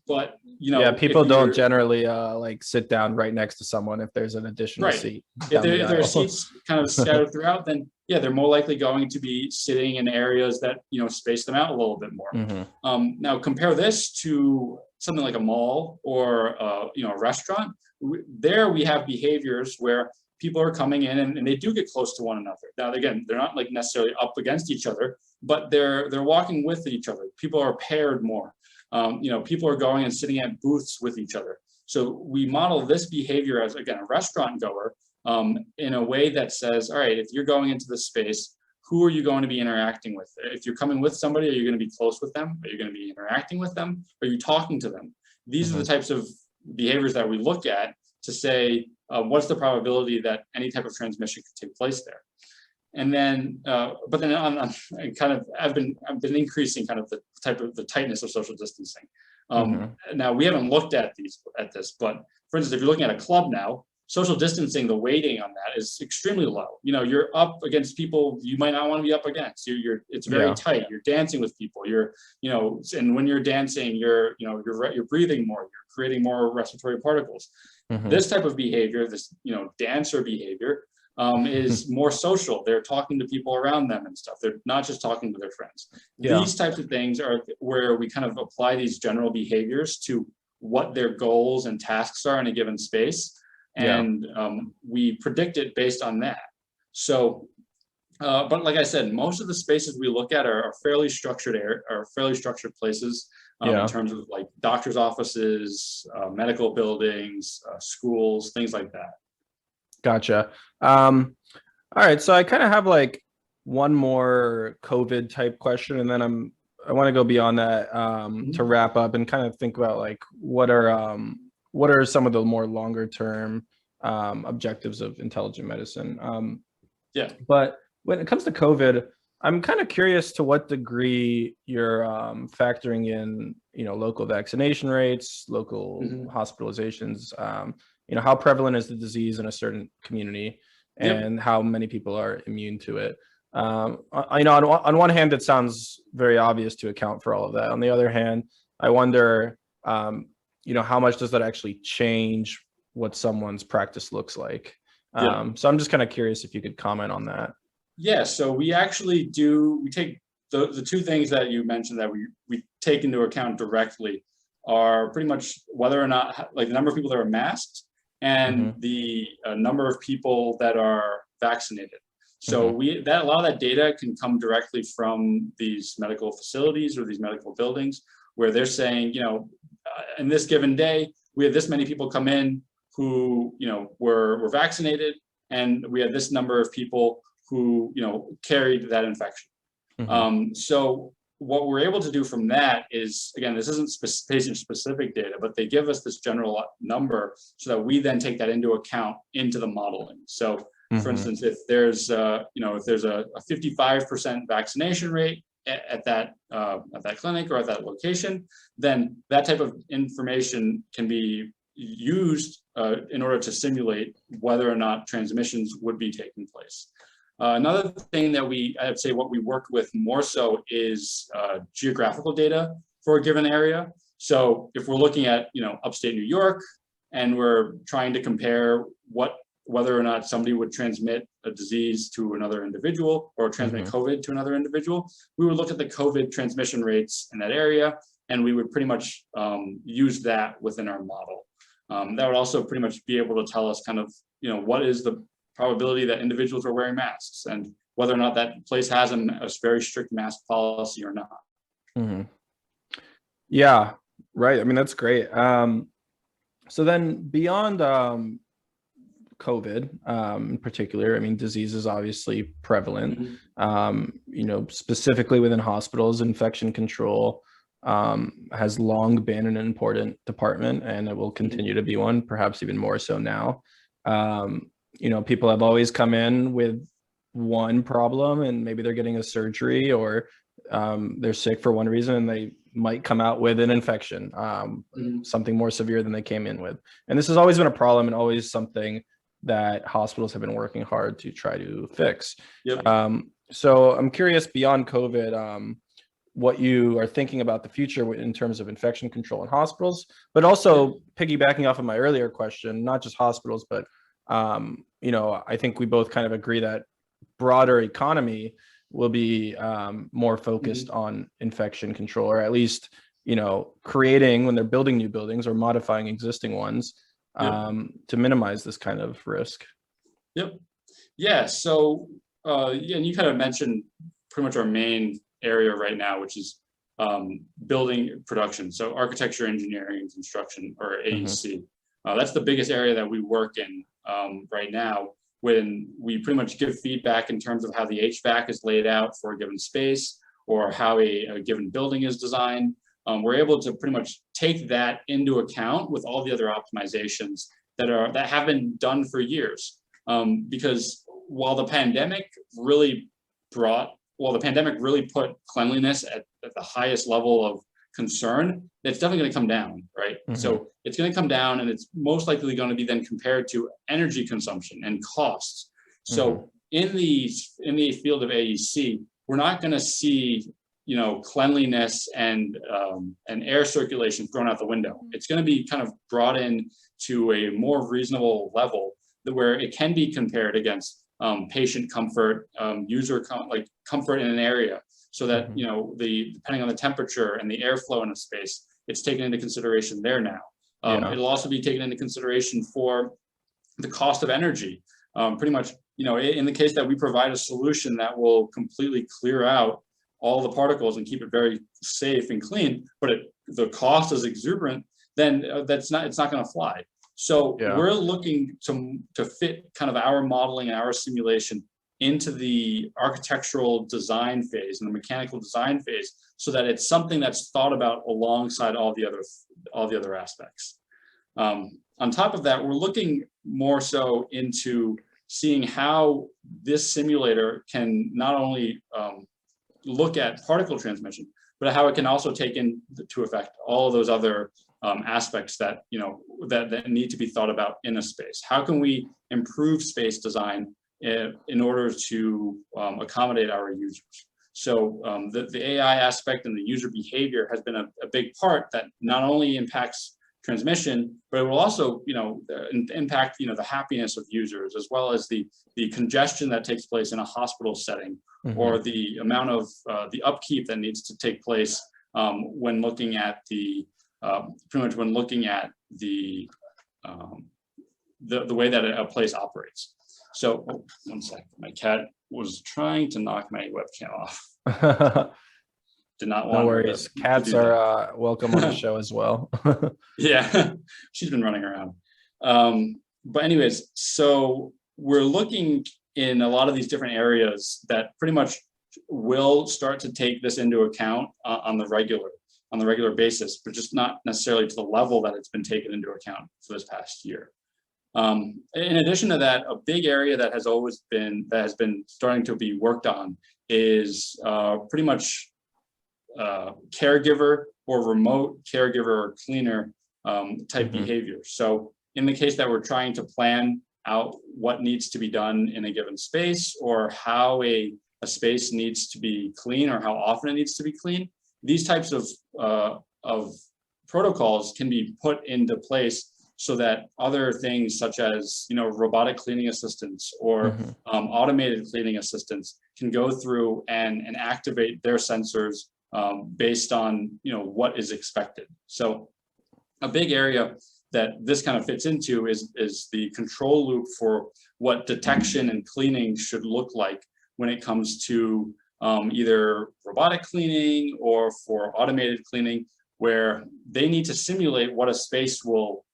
But people don't generally like sit down right next to someone if there's an additional seat. If there are seats kind of scattered throughout, then they're more likely going to be sitting in areas that space them out a little bit more. Now compare this to something like a mall or a restaurant. There we have behaviors where people are coming in and they do get close to one another. Now again, they're not like necessarily up against each other, but they're walking with each other. People are paired more. People are going and sitting at booths with each other. So we model this behavior as, again, a restaurant goer in a way that says, all right, if you're going into this space, who are you going to be interacting with? If you're coming with somebody, are you going to be close with them? Are you going to be interacting with them? Are you talking to them? These are the types of behaviors that we look at to say, what's the probability that any type of transmission could take place there? And then, but then on kind of, I've been increasing kind of the tightness of social distancing. Now we haven't looked at this, but for instance, if you're looking at a club now, social distancing, the weighting on that is extremely low. You know, you're up against people you might not want to be up against. It's very tight. You're dancing with people. And when you're dancing, you're breathing more. You're creating more respiratory particles. This type of behavior, this dancer behavior, is more social. They're talking to people around them and stuff. They're not just talking to their friends. These types of things are where we kind of apply these general behaviors to what their goals and tasks are in a given space. And we predict it based on that. So, but like I said, most of the spaces we look at are fairly structured places in terms of like doctor's offices, medical buildings, schools, things like that. Gotcha. All right. So I kind of have like one more COVID type question, and then I want to go beyond that to wrap up and kind of think about like what are some of the more longer term objectives of intelligent medicine. But when it comes to COVID, I'm kind of curious to what degree you're factoring in, local vaccination rates, local hospitalizations, how prevalent is the disease in a certain community, and how many people are immune to it. On one hand, it sounds very obvious to account for all of that. On the other hand, I wonder, how much does that actually change what someone's practice looks like? So I'm just kind of curious if you could comment on that. Yeah, so we actually we take the two things that you mentioned that we take into account directly are pretty much whether or not, like the number of people that are masked and the number of people that are vaccinated. So a lot of that data can come directly from these medical facilities or these medical buildings where they're saying, in this given day, we had this many people come in who, were vaccinated, and we had this number of people who, carried that infection. So what we're able to do from that is, again, this isn't patient-specific data, but they give us this general number so that we then take that into account into the modeling. So, for instance, if there's a 55% vaccination rate at that clinic or at that location, then that type of information can be used in order to simulate whether or not transmissions would be taking place. Another thing that I'd say what we work with more so is geographical data for a given area. So if we're looking at, upstate New York, and we're trying to compare whether or not somebody would transmit a disease to another individual or transmit COVID to another individual, we would look at the COVID transmission rates in that area, and we would pretty much use that within our model. That would also pretty much be able to tell us kind of, what is the probability that individuals are wearing masks and whether or not that place has a very strict mask policy or not. Yeah, right. I mean, that's great. So then beyond COVID in particular, I mean, disease is obviously prevalent, specifically within hospitals. Infection control has long been an important department, and it will continue to be one, perhaps even more so now. People have always come in with one problem, and maybe they're getting a surgery or they're sick for one reason, and they might come out with an infection, something more severe than they came in with. And this has always been a problem and always something that hospitals have been working hard to try to fix. So I'm curious, beyond COVID, what you are thinking about the future in terms of infection control in hospitals, but also piggybacking off of my earlier question, not just hospitals, but I think we both kind of agree that broader economy will be more focused on infection control, or at least, creating, when they're building new buildings or modifying existing ones, to minimize this kind of risk. Yeah. So, and you kind of mentioned pretty much our main area right now, which is building production. So architecture, engineering, and construction, or AEC. That's the biggest area that we work in right now. when we pretty much give feedback in terms of how the HVAC is laid out for a given space or how a given building is designed. We're able to pretty much take that into account with all the other optimizations that have been done for years. Because while the pandemic really put cleanliness at the highest level of concern, it's definitely going to come down, right? Mhm. So it's going to come down, and it's most likely going to be then compared to energy consumption and costs. So in the field of AEC, we're not going to see, you know, cleanliness and air circulation thrown out the window. It's going to be kind of brought in to a more reasonable level where it can be compared against patient comfort, comfort in an area, so that, you know, depending on the temperature and the airflow in a space, it's taken into consideration there now. It'll also be taken into consideration for the cost of energy. Pretty much, you know, in the case that we provide a solution that will completely clear out all the particles and keep it very safe and clean, but the cost is exuberant, then it's not going to fly. So we're looking to fit kind of our modeling and our simulation into the architectural design phase and the mechanical design phase, so that it's something that's thought about alongside all the other aspects. On top of that, we're looking more so into seeing how this simulator can not only look at particle transmission, but how it can also take into effect all of those other aspects that, you know, that need to be thought about in a space. How can we improve space design in order to accommodate our users? So the AI aspect and the user behavior has been a big part that not only impacts transmission, but it will also, you know, impact, you know, the happiness of users, as well as the congestion that takes place in a hospital setting, or the amount of the upkeep that needs to take place when looking at the way that a place operates. So, one sec, my cat was trying to knock my webcam off. Did not want. No worries. Cats are welcome on the show as well. Yeah, she's been running around. But anyways, so we're looking in a lot of these different areas that pretty much will start to take this into account on the regular basis, but just not necessarily to the level that it's been taken into account for this past year. In addition to that, a big area that has been starting to be worked on is pretty much caregiver or remote caregiver or cleaner type behavior. So in the case that we're trying to plan out what needs to be done in a given space, or how a space needs to be clean, or how often it needs to be clean, these types of protocols can be put into place so that other things such as, you know, robotic cleaning assistants or automated cleaning assistants can go through and activate their sensors based on, you know, what is expected. So a big area that this kind of fits into is the control loop for what detection and cleaning should look like when it comes to either robotic cleaning or for automated cleaning, where they need to simulate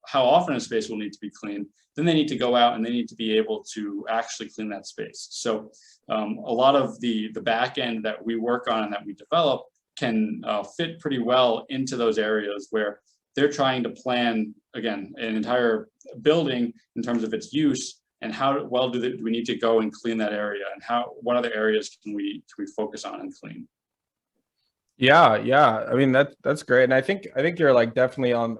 how often a space will need to be cleaned. Then they need to go out and they need to be able to actually clean that space. So a lot of the back end that we work on and that we develop can fit pretty well into those areas where they're trying to plan, again, an entire building in terms of its use, and how well do we need to go and clean that area, and what other areas can we focus on and clean. Yeah. I mean, that's great, and I think you're like definitely on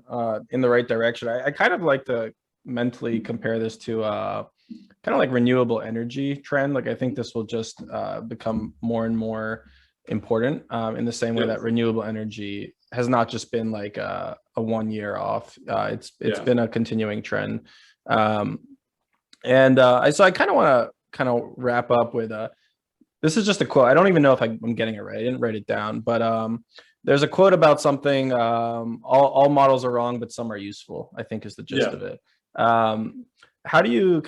in the right direction. I kind of like to mentally compare this to kind of like renewable energy trend. Like I think this will just become more and more important in the same way that renewable energy has not just been like a 1 year off. It's been a continuing trend. So I kind of want to wrap up with this is just a quote. I don't even know if I'm getting it right. I didn't write it down, but there's a quote about something. All models are wrong, but some are useful, I think is the gist of it. How do you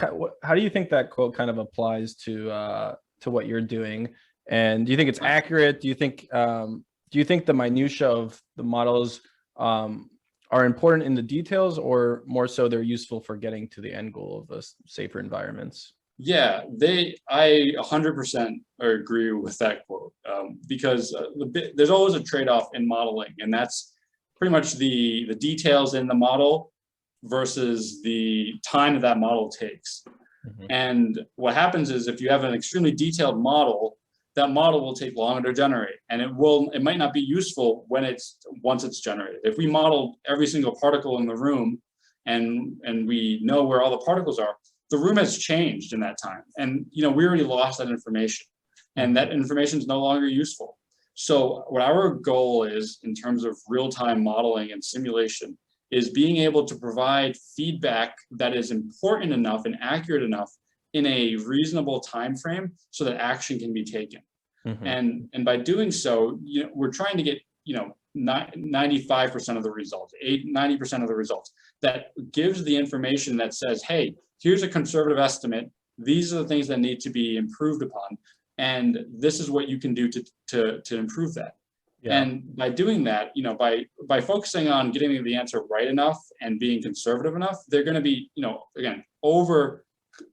think that quote kind of applies to what you're doing? And do you think it's accurate? Do you think the minutia of the models are important in the details, or more so they're useful for getting to the end goal of safer environments? Yeah, I 100% agree with that quote, because there's always a trade-off in modeling, and that's pretty much the details in the model versus the time that that model takes. Mhm. And what happens is if you have an extremely detailed model, that model will take longer to generate, and it might not be useful once it's generated. If we model every single particle in the room and we know where all the particles are, the room has changed in that time. And we already lost that information, and that information is no longer useful. So what our goal is in terms of real-time modeling and simulation is being able to provide feedback that is important enough and accurate enough in a reasonable time frame so that action can be taken. Mhm. And by doing so, we're trying to get 95% of the results, 90% of the results. That gives the information that says, hey, here's a conservative estimate. These are the things that need to be improved upon, and this is what you can do to improve that. Yeah. And by doing that, by focusing on getting the answer right enough and being conservative enough, they're going to be, again,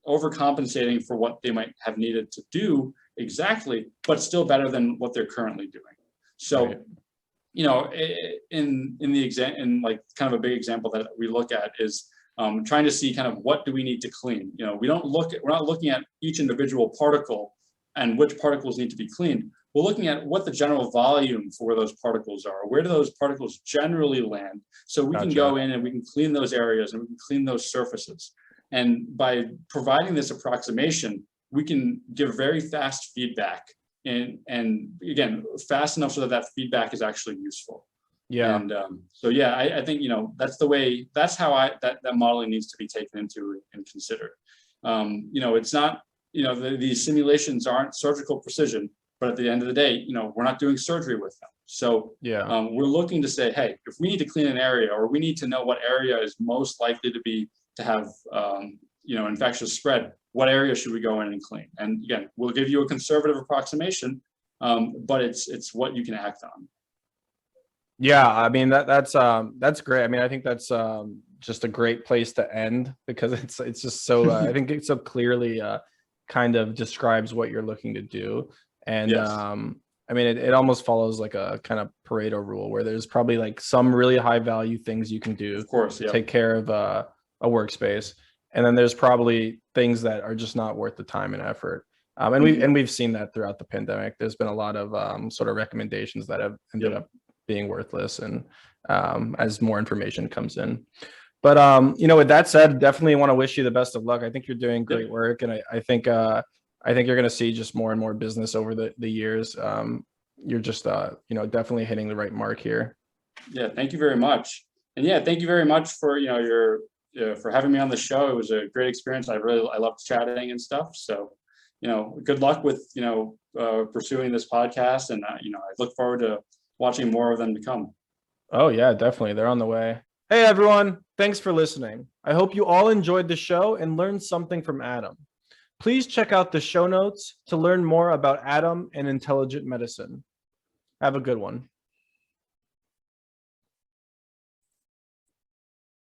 overcompensating for what they might have needed to do exactly, but still better than what they're currently doing. So, Right. in the exam, in like kind of a big example that we look at is trying to see kind of what do we need to clean. We're not looking at each individual particle and which particles need to be cleaned. We're looking at what the general volume for those particles are. Where do those particles generally land? So we can go Gotcha. in and we can clean those areas and we can clean those surfaces. And by providing this approximation, we can give very fast feedback, and again, fast enough so that that feedback is actually useful. Yeah. And so, yeah, I think, that's how that modeling needs to be taken into and considered. It's not, these simulations aren't surgical precision, but at the end of the day, we're not doing surgery with them. So Yeah. we're looking to say, hey, if we need to clean an area, or we need to know what area is most likely to have infectious spread, what area should we go in and clean? And again, we'll give you a conservative approximation, but it's what you can act on. Yeah, I mean that's great. I mean, I think that's just a great place to end, because it's just so I think it so clearly kind of describes what you're looking to do. And Yes, I mean, it almost follows like a kind of Pareto rule, where there's probably like some really high value things you can do of course. to Yeah. take care of a workspace, and then there's probably things that are just not worth the time and effort. And we've seen that throughout the pandemic. There's been a lot of sort of recommendations that have ended Yep. up being worthless, and as more information comes in. But with that said, definitely want to wish you the best of luck. I think you're doing great Yep. work, and I think you're going to see just more and more business over the years. You're just definitely hitting the right mark here. Yeah. Thank you very much. And yeah, thank you very much for your for having me on the show. It was a great experience. I loved chatting and stuff. So, good luck with pursuing this podcast, and I look forward to watching more of them to come. Oh yeah, definitely. They're on the way. Hey everyone, thanks for listening. I hope you all enjoyed the show and learned something from Adam. Please check out the show notes to learn more about Adam and intelligent medicine. Have a good one.